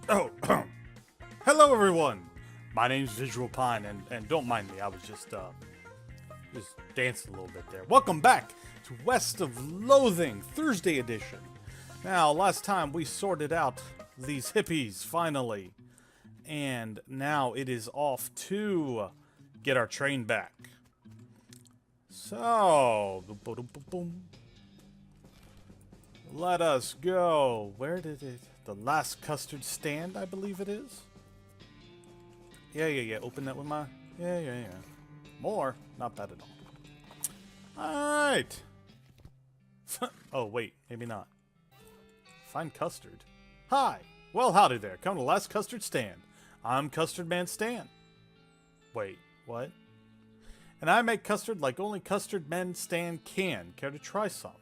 Oh, hello everyone. My name's Visual Pine, and don't mind me. I was just dancing a little bit there. Welcome back to West of Loathing Thursday edition. Now, last time we sorted out these hippies finally, and now it is off to get our train back. So, let us go. Where did it? The last custard stand, I believe it is. Yeah. Open that with my... Yeah. More? Not bad at all. Alright. Oh, wait. Maybe not. Find custard. Hi. Well, howdy there. Come to the last custard stand. I'm Custard Man Stan. Wait, what? And I make custard like only Custard Man Stan can. Care to try some?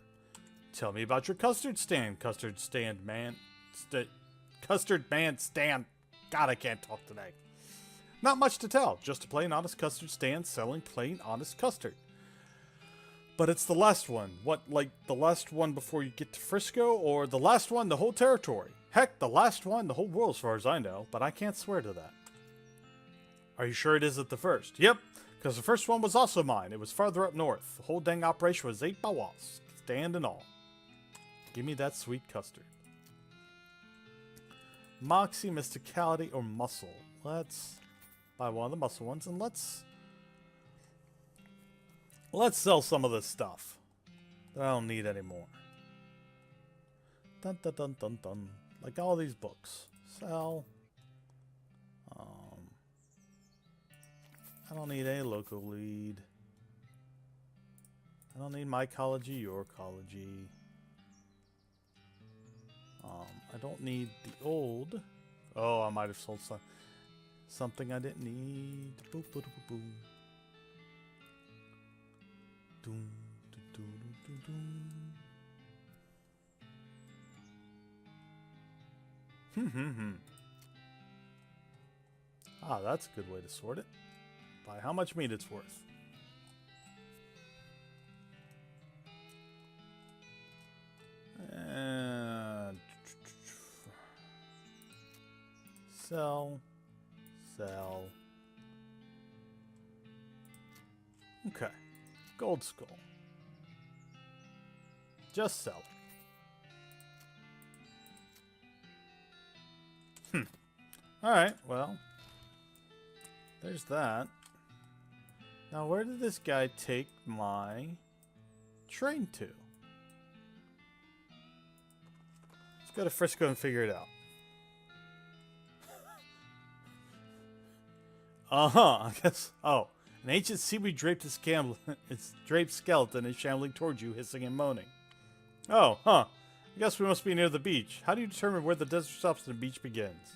Tell me about your custard stand, Custard Stand Man. Custard Man Stand. God, I can't talk today. Not much to tell. Just a plain honest custard stand selling plain honest custard. But it's the last one. What, like the last one before you get to Frisco? Or the last one, the whole territory? Heck, the last one, the whole world as far as I know. But I can't swear to that. Are you sure it isn't the first? Yep, because the first one was also mine. It was farther up north. The whole dang operation was 8 bawas. Stand and all. Give me that sweet custard. Moxie, Mysticality, or Muscle. Let's buy one of the muscle ones and let's sell some of this stuff that I don't need anymore. Dun dun dun dun dun. Like all these books. Sell. I don't need a local lead. I don't need my ecology, your ecology. I don't need the old. Oh, I might have sold something I didn't need. Boop, boop, boop, boop. Doom, doom, doom, doom, doom. Ah, that's a good way to sort it. By how much meat it's worth. And sell. Okay. Gold skull. Just sell it. Alright, well. There's that. Now, where did this guy take my train to? Let's go to Frisco and figure it out. I guess. Oh, an ancient seaweed draped its draped skeleton is shambling towards you, hissing and moaning. Oh, I guess we must be near the beach. How do you determine where the desert stops and the beach begins?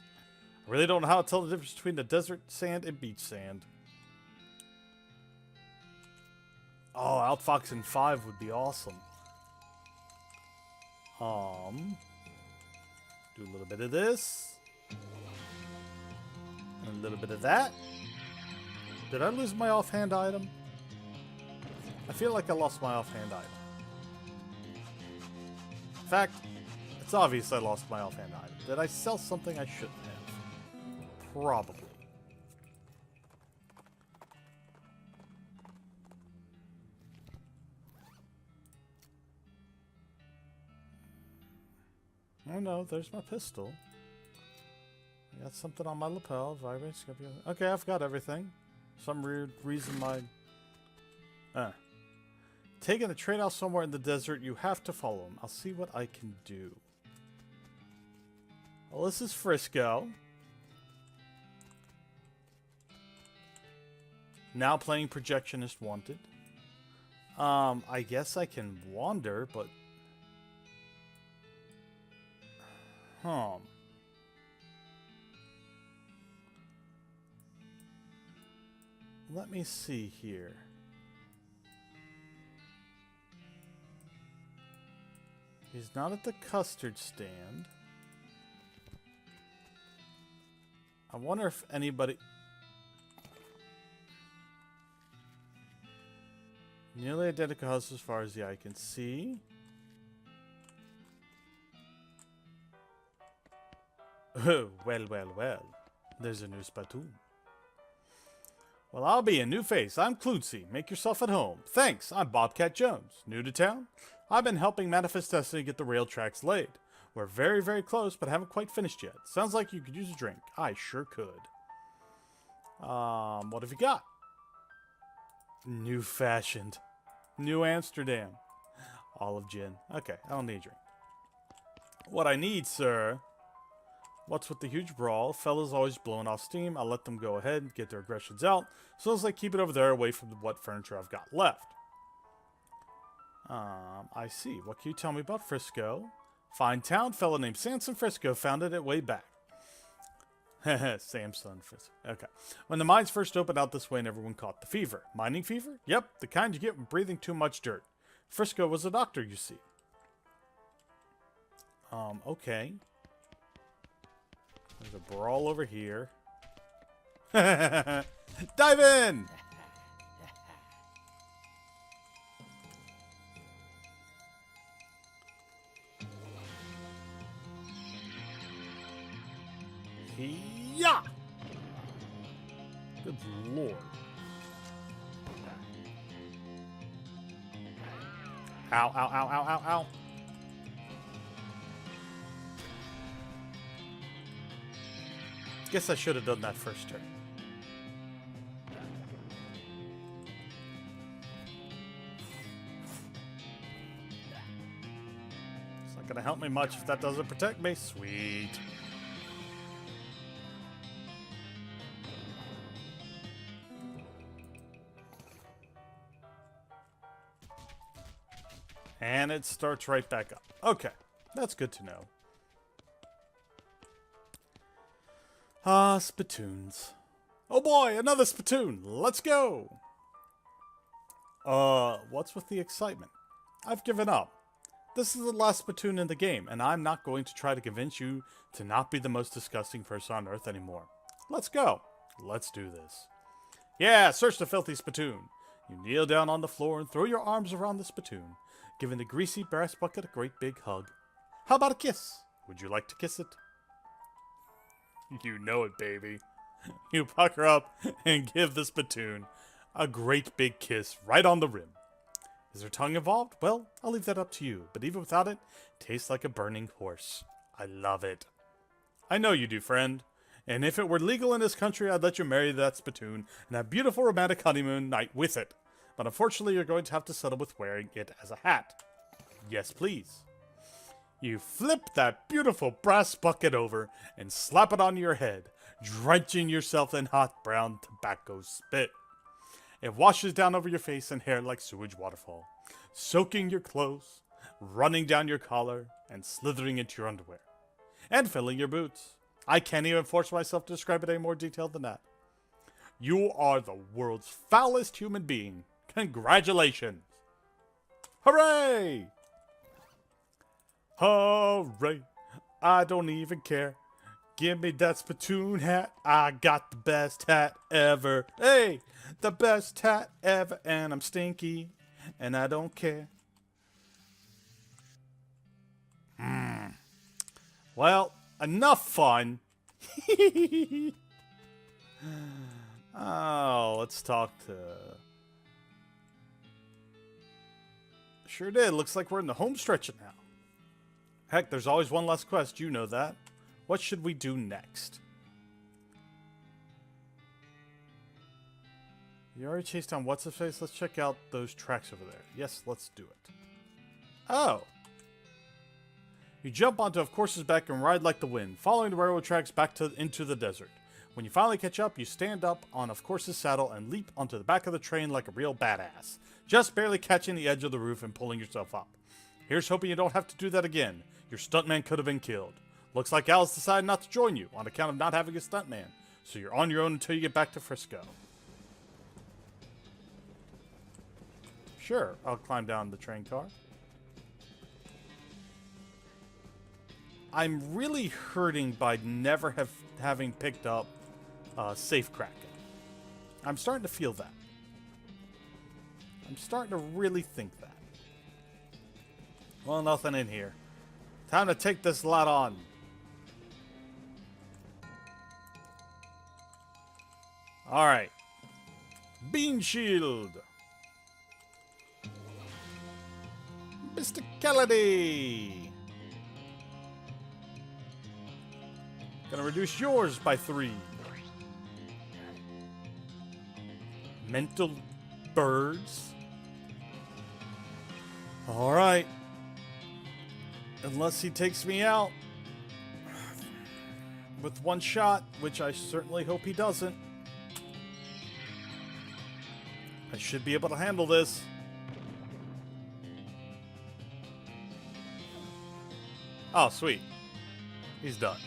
I really don't know how to tell the difference between the desert sand and beach sand. Oh, Outfoxing 5 would be awesome. Do a little bit of this. And a little bit of that. Did I lose my offhand item? I feel like I lost my offhand item. In fact, it's obvious I lost my offhand item. Did I sell something I shouldn't have? Probably. Oh no, there's my pistol. I got something on my lapel. Vibrate, okay, I've got everything. Some weird reason my... Taking a train out somewhere in the desert, you have to follow him. I'll see what I can do. Well, this is Frisco. Now playing Projectionist Wanted. I guess I can wander, but... Let me see here. He's not at the custard stand. I wonder if anybody... Nearly identical house as far as the eye can see. Well. There's a new spittoon. Well, I'll be a new face. I'm Clutzy. Make yourself at home. Thanks. I'm Bobcat Jones. New to town? I've been helping Manifest Destiny get the rail tracks laid. We're very, very close, but haven't quite finished yet. Sounds like you could use a drink. I sure could. What have you got? New fashioned. New Amsterdam. Olive gin. Okay, I don't need a drink. What I need, sir. What's with the huge brawl? Fellas always blowing off steam. I'll let them go ahead and get their aggressions out, so as I keep it over there away from what furniture I've got left. I see. What can you tell me about Frisco? Fine town. Fella named Samson Frisco founded it way back. Samson Frisco. Okay. When the mines first opened out this way and everyone caught the fever. Mining fever? Yep, the kind you get when breathing too much dirt. Frisco was a doctor, you see. Okay. There's a brawl over here. Dive in! Yeah! Good lord. Ow, ow, ow, ow, ow, ow. Guess I should have done that first turn. It's not gonna help me much if that doesn't protect me. Sweet. And it starts right back up. Okay, that's good to know. Spittoons. Oh boy, another spittoon. Let's go. What's with the excitement? I've given up. This is the last spittoon in the game, and I'm not going to try to convince you to not be the most disgusting person on Earth anymore. Let's go. Let's do this. Yeah, search the filthy spittoon. You kneel down on the floor and throw your arms around the spittoon, giving the greasy brass bucket a great big hug. How about a kiss? Would you like to kiss it? You know it, baby. You pucker up and give the spittoon a great big kiss right on the rim. Is there tongue involved? Well, I'll leave that up to you, but even without it, tastes like a burning horse. I love it. I know you do, friend. And if it were legal in this country, I'd let you marry that spittoon and have a beautiful romantic honeymoon night with it. But unfortunately, you're going to have to settle with wearing it as a hat. Yes, please. You flip that beautiful brass bucket over and slap it on your head, drenching yourself in hot brown tobacco spit. It washes down over your face and hair like sewage waterfall, soaking your clothes, running down your collar, and slithering into your underwear, and filling your boots. I can't even force myself to describe it any more detailed than that. You are the world's foulest human being. Congratulations! Hooray! Hooray! I don't even care. Give me that spittoon hat. I got the best hat ever. Hey! The best hat ever. And I'm stinky. And I don't care. Well, enough fun. Oh, let's talk to... Sure did. Looks like we're in the home stretch now. Heck, there's always one last quest. You know that. What should we do next? You already chased down what's-his-face? Let's check out those tracks over there. Yes, let's do it. Oh. You jump onto Of Course's back and ride like the wind, following the railroad tracks back into the desert. When you finally catch up, you stand up on Of Course's saddle and leap onto the back of the train like a real badass, just barely catching the edge of the roof and pulling yourself up. Here's hoping you don't have to do that again. Your stuntman could have been killed. Looks like Alice decided not to join you on account of not having a stuntman, so you're on your own until you get back to Frisco. Sure, I'll climb down the train car. I'm really hurting by never having picked up safe cracking. I'm starting to feel that. I'm starting to really think that. Well, nothing in here. Time to take this lot on. Alright. Bean Shield. Mr. Kennedy. Gonna reduce yours by 3. Mental birds. Alright. Unless he takes me out with one shot, which I certainly hope he doesn't. I should be able to handle this. Oh, sweet. He's done.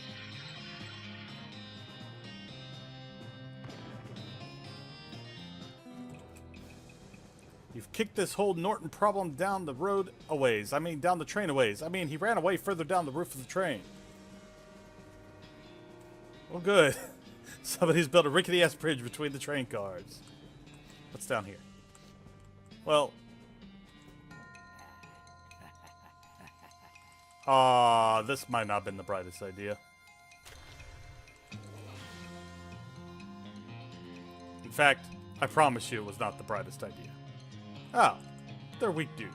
You've kicked this whole Norton problem down the road a ways. I mean, down the train a ways. I mean, he ran away further down the roof of the train. Well, good. Somebody's built a rickety-ass bridge between the train cars. What's down here? Well... this might not have been the brightest idea. In fact, I promise you it was not the brightest idea. Oh, they're weak dudes.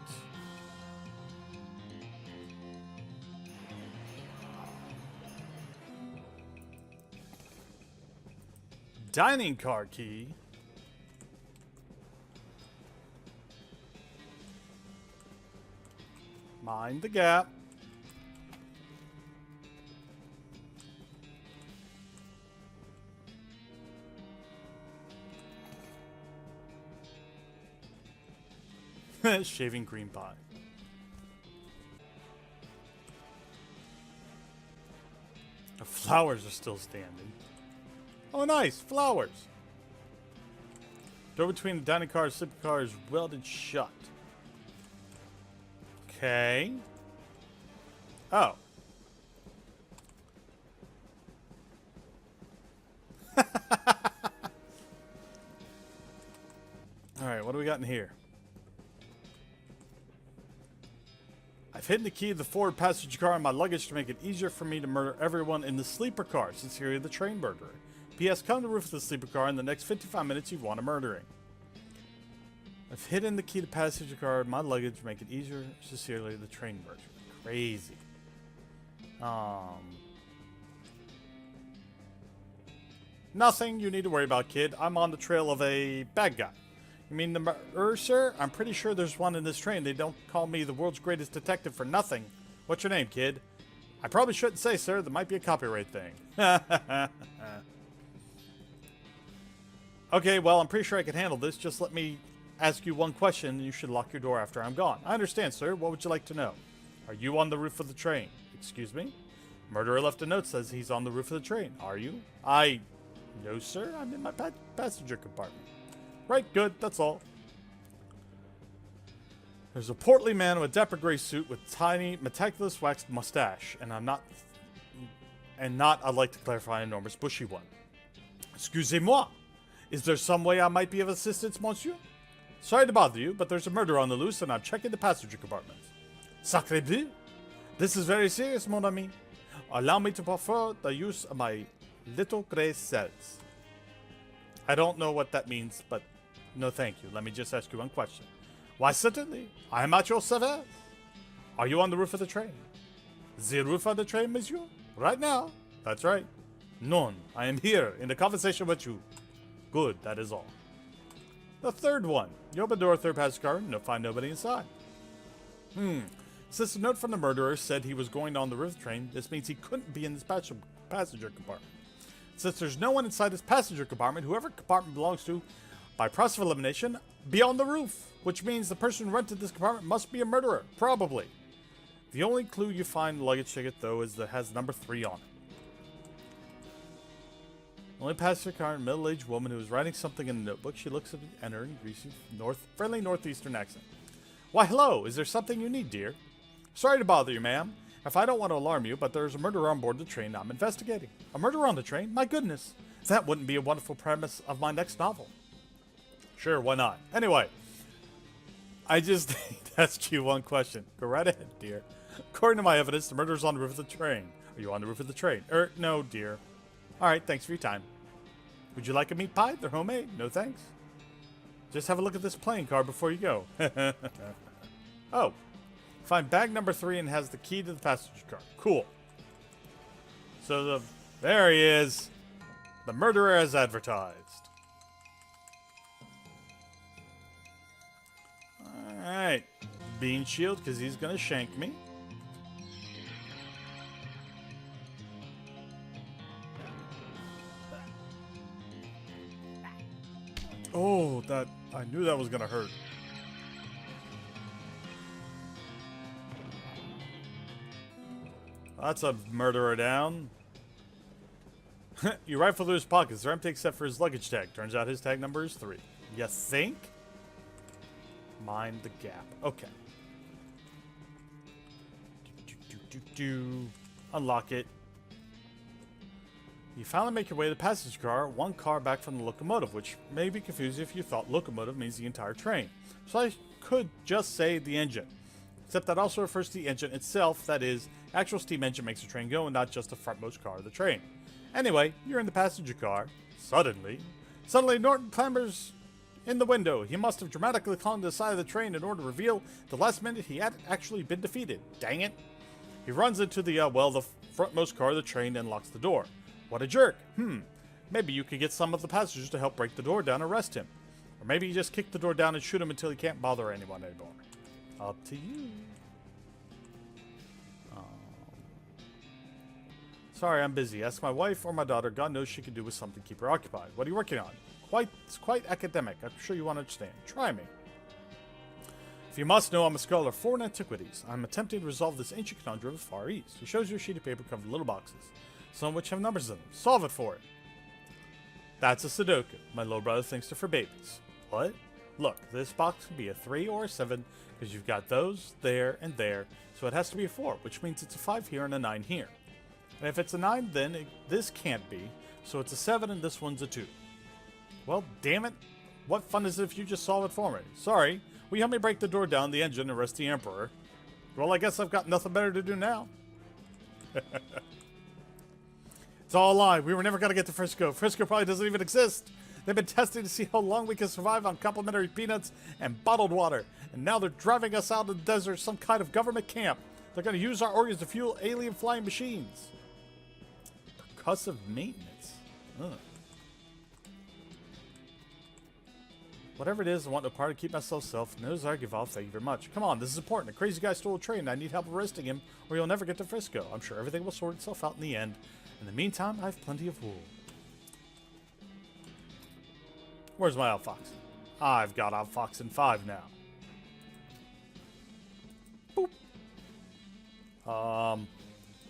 Dining car key. Mind the gap. Shaving cream pie. The flowers are still standing. Oh, nice. Flowers. Door between the dining car and sleeper car is welded shut. Okay. Oh. Alright, what do we got in here? I've hidden the key of the forward passenger car in my luggage to make it easier for me to murder everyone in the sleeper car. Sincerely, the train murderer. P.S. Come to the roof of the sleeper car in the next 55 minutes you want a murdering. I've hidden the key to the passenger car in my luggage to make it easier. Sincerely, the train murderer. Crazy. Nothing you need to worry about, kid. I'm on the trail of a bad guy. You mean the murderer, sir? I'm pretty sure there's one in this train. They don't call me the world's greatest detective for nothing. What's your name, kid? I probably shouldn't say, sir. There might be a copyright thing. Okay, well, I'm pretty sure I can handle this. Just let me ask you one question, and you should lock your door after I'm gone. I understand, sir. What would you like to know? Are you on the roof of the train? Excuse me? Murderer left a note says he's on the roof of the train. Are you? No, sir. I'm in my passenger compartment. Right, good, that's all. There's a portly man with a dapper gray suit with tiny, meticulous waxed mustache, and I'd like to clarify, an enormous bushy one. Excusez-moi. Is there some way I might be of assistance, monsieur? Sorry to bother you, but there's a murder on the loose, and I'm checking the passenger compartment. Sacré bleu. This is very serious, mon ami. Allow me to prefer the use of my little gray cells. I don't know what that means, but no thank you. Let me just ask you one question. Why, certainly. I am at your service. Are you on the roof of the train? The roof of the train, monsieur? Right now. That's right. None. I am here in the conversation with you. Good, that is all. The third one. You open the door, third passenger car, and find nobody inside. Since the note from the murderer said he was going on the roof of the train, this means he couldn't be in this passenger compartment. Since there's no one inside this passenger compartment, whoever compartment belongs to, by process of elimination, be on the roof, which means the person who rented this compartment must be a murderer, probably. The only clue you find in the luggage ticket, though, is that it has number 3 on it. Only passenger car, a middle-aged woman who is writing something in a notebook. She looks at her in a greasy, friendly northeastern accent. Why, hello, is there something you need, dear? Sorry to bother you, ma'am. If I don't want to alarm you, but there's a murderer on board the train I'm investigating. A murderer on the train? My goodness. That wouldn't be a wonderful premise of my next novel. Sure, why not? Anyway, I just asked you one question. Go right ahead, dear. According to my evidence, the murderer's on the roof of the train. Are you on the roof of the train? No, dear. All right, thanks for your time. Would you like a meat pie? They're homemade. No thanks. Just have a look at this playing card before you go. Oh. Find bag number 3 and has the key to the passenger car. Cool. So there he is. The murderer as advertised. Alright. Bean shield, because he's going to shank me. Oh, I knew that was going to hurt. That's a murderer down. You rifle through his pockets. They're empty except for his luggage tag. Turns out his tag number is 3. You think? Mind the gap. Okay. Unlock it. You finally make your way to the passenger car, one car back from the locomotive, which may be confusing if you thought locomotive means the entire train. So I could just say the engine. Except that also refers to the engine itself, that is, actual steam engine makes the train go and not just the frontmost car of the train. Anyway, you're in the passenger car. Suddenly, Norton clambers in the window. He must have dramatically climbed to the side of the train in order to reveal at the last minute he had actually been defeated. Dang it. He runs into the frontmost car of the train and locks the door. What a jerk. Maybe you could get some of the passengers to help break the door down and arrest him. Or maybe you just kick the door down and shoot him until he can't bother anyone anymore. Up to you. Sorry, I'm busy. Ask my wife or my daughter. God knows she could do with something to keep her occupied. What are you working on? It's quite academic. I'm sure you want to understand. Try me. If you must know, I'm a scholar of foreign antiquities. I'm attempting to resolve this ancient conundrum of the Far East. He shows you a sheet of paper covered with little boxes, some of which have numbers in them. Solve it for it. That's a Sudoku. My little brother thinks they're for babies. What? Look, this box can be a 3 or a 7 because you've got those, there, and there, so it has to be a 4, which means it's a 5 here and a 9 here. And if it's a 9, then this can't be, so it's a 7 and this one's a 2. Well, damn it. What fun is it if you just solve it for me? Sorry. Will you help me break the door down, the engine, and arrest the Emperor? Well, I guess I've got nothing better to do now. It's all a lie. We were never going to get to Frisco. Frisco probably doesn't even exist. They've been testing to see how long we can survive on complimentary peanuts and bottled water. And now they're driving us out in the desert, some kind of government camp. They're going to use our organs to fuel alien flying machines. Percussive maintenance. Ugh. Whatever it is, I want no part to keep myself safe. Knows I give off. Thank you very much. Come on, this is important. A crazy guy stole a train and I need help arresting him or you'll never get to Frisco. I'm sure everything will sort itself out in the end. In the meantime, I have plenty of wool. Where's my outfox? I've got outfox in 5 now. Boop.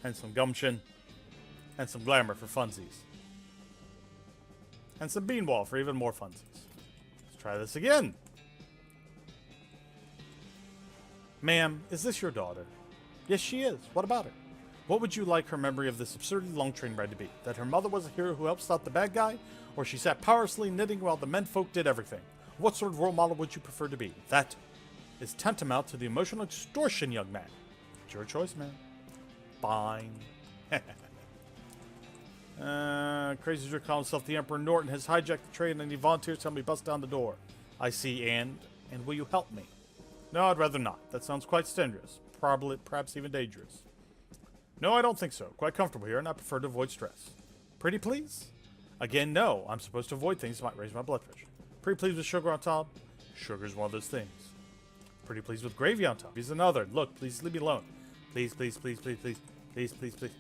And some gumption. And some glamour for funsies. And some beanwall for even more funsies. Let's try this again. Ma'am, is this your daughter? Yes, she is. What about her? What would you like her memory of this absurdly long train ride to be? That her mother was a hero who helped stop the bad guy? Or she sat powerlessly knitting while the menfolk did everything? What sort of role model would you prefer to be? That is tantamount to the emotional extortion, young man. It's your choice, man. Fine. Crazy Jerk calls himself the Emperor Norton has hijacked the train and he volunteers to help me bust down the door. I see, and will you help me? No, I'd rather not. That sounds quite strenuous. Perhaps even dangerous. No, I don't think so. Quite comfortable here, and I prefer to avoid stress. Pretty please? Again, no. I'm supposed to avoid things that might raise my blood pressure. Pretty please with sugar on top? Sugar's one of those things. Pretty please with gravy on top? He's another. Look, please leave me alone. Please, please, please, please, please. Please, please, please.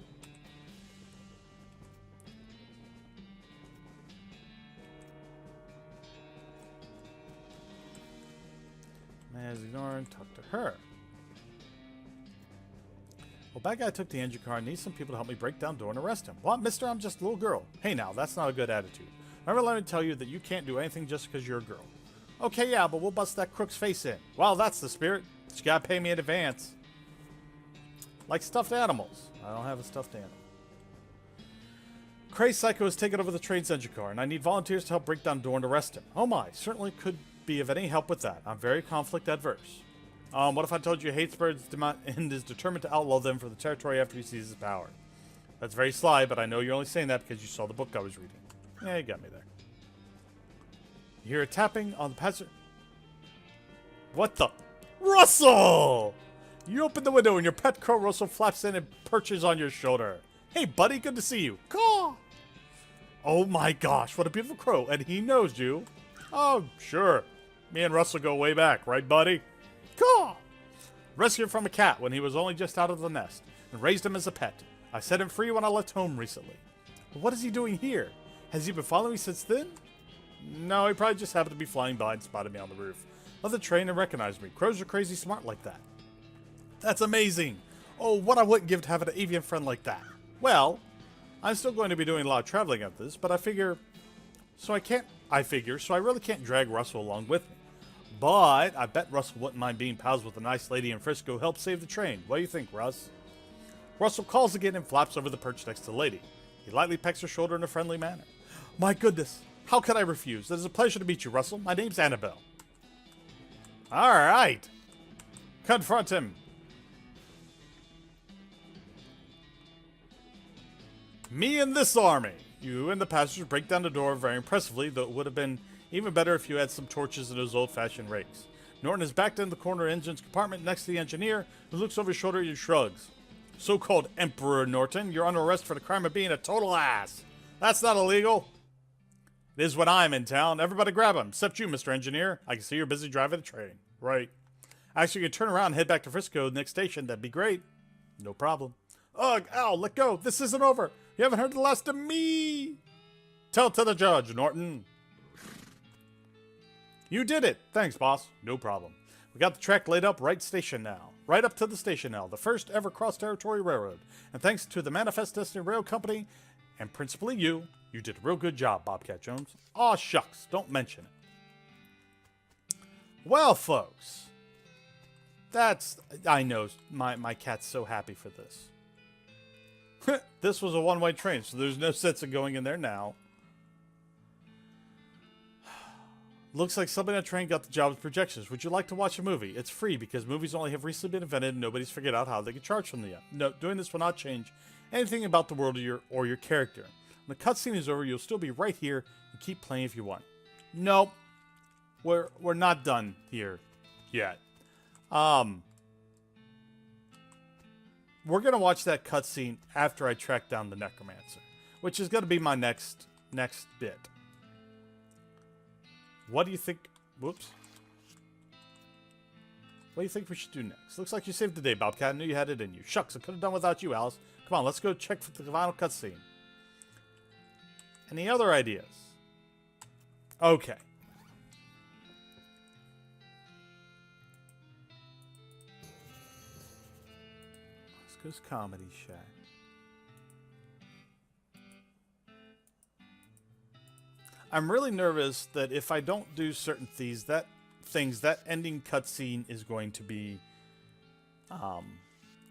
Man's ignoring, talk to her. Well, bad guy took the engine car and needs some people to help me break down the door and arrest him. What, mister? I'm just a little girl. Hey now, that's not a good attitude. Remember, let me tell you that you can't do anything just because you're a girl. Okay, yeah, but we'll bust that crook's face in. Well, that's the spirit. But you gotta pay me in advance. Like stuffed animals. I don't have a stuffed animal. Crazy Psycho has taken over the train's engine car, and I need volunteers to help break down the door and arrest him. Oh my, certainly could be of any help with that. I'm very conflict adverse. What if I told you he hates birds and is determined to outlaw them for the territory after he seizes power? That's very sly, but I know you're only saying that because you saw the book I was reading. Yeah, you got me there. You hear a tapping on the passage. What the? Russell! You open the window and your pet crow Russell flaps in and perches on your shoulder. Hey, buddy, good to see you. Caw! Oh my gosh, what a beautiful crow, and he knows you. Oh, sure. Me and Russell go way back, right, buddy? Caw! Rescued him from a cat when he was only just out of the nest, and raised him as a pet. I set him free when I left home recently. But what is he doing here? Has he been following me since then? No, he probably just happened to be flying by and spotted me on the roof of the train and recognized me. Crows are crazy smart like that. That's amazing. Oh, what I wouldn't give to have an avian friend like that. Well, I'm still going to be doing a lot of traveling at this, but I figure, so I really can't drag Russell along with me. But I bet Russell wouldn't mind being pals with a nice lady in Frisco who helped save the train. What do you think, Russ? Russell calls again and flaps over the perch next to the lady. He lightly pecks her shoulder in a friendly manner. My goodness, how could I refuse? It is a pleasure to meet you, Russell. My name's Annabelle. All right. Confront him. Me and this army. You and the passengers break down the door very impressively, though it would have been even better if you had some torches and those old-fashioned rakes. Norton is backed in the corner engine's compartment next to the engineer, who looks over his shoulder and shrugs. So-called Emperor Norton, you're under arrest for the crime of being a total ass. That's not illegal. It is when I'm in town. Everybody grab him, except you, Mr. Engineer. I can see you're busy driving the train. Right. Actually, you can turn around and head back to Frisco, next station. That'd be great. No problem. Ugh, ow, let go. This isn't over. You haven't heard the last of me. Tell it to the judge, Norton. You did it. Thanks, boss. No problem. We got the track laid up right station now. Right up to the station now. The first ever cross-territory railroad. And thanks to the Manifest Destiny Rail Company, and principally you did a real good job, Bobcat Jones. Aw, shucks. Don't mention it. Well, folks. I know. My cat's so happy for this. This was a one-way train, so there's no sense in going in there now. Looks like somebody on the train got the job with projections. Would you like to watch a movie? It's free because movies only have recently been invented and nobody's figured out how they can charge from them yet. No, doing this will not change anything about the world or your character. When the cutscene is over, you'll still be right here and keep playing if you want. Nope. We're not done here yet. We're going to watch that cutscene after I track down the Necromancer, which is going to be my next bit. What do you think? Whoops. What do you think we should do next? Looks like you saved the day, Bobcat. I knew you had it in you. Shucks, I could have done without you, Alice. Come on, let's go check for the final cutscene. Any other ideas? Okay. Oscar's Comedy Shack. I'm really nervous that if I don't do certain things, that ending cutscene is going to be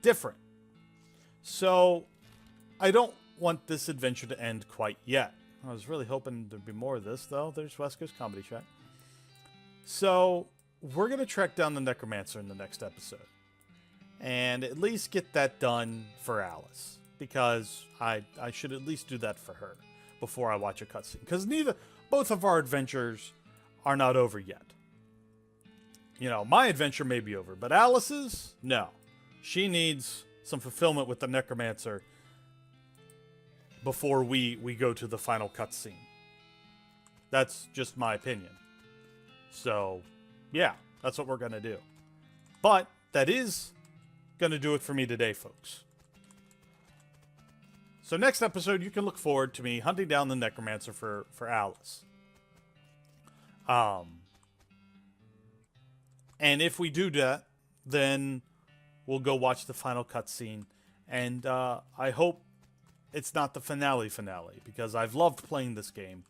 different. So I don't want this adventure to end quite yet. I was really hoping there'd be more of this, though. There's West Coast Comedy Shack. So we're going to track down the Necromancer in the next episode. And at least get that done for Alice. Because I should at least do that for her before I watch a cutscene. Because both of our adventures are not over yet. You know, my adventure may be over, but Alice's, no. She needs some fulfillment with the Necromancer before we go to the final cutscene. That's just my opinion. So, yeah, that's what we're going to do. But that is going to do it for me today, folks. So next episode, you can look forward to me hunting down the Necromancer for Alice. And if we do that, then we'll go watch the final cutscene. And I hope it's not the finale, because I've loved playing this game.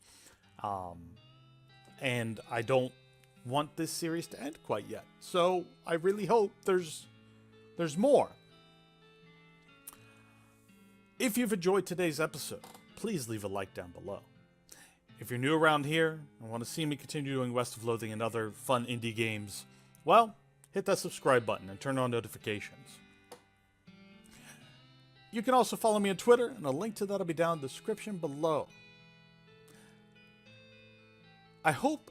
And I don't want this series to end quite yet. So I really hope there's more. If you've enjoyed today's episode, please leave a like down below. If you're new around here and want to see me continue doing West of Loathing and other fun indie games, well, hit that subscribe button and turn on notifications. You can also follow me on Twitter, and a link to that will be down in the description below. I hope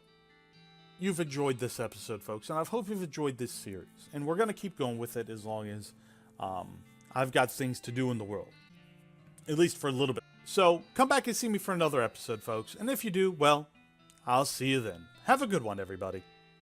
you've enjoyed this episode, folks, and I hope you've enjoyed this series. And we're going to keep going with it as long as I've got things to do in the world, at least for a little bit. So come back and see me for another episode, folks. And if you do, well, I'll see you then. Have a good one, everybody.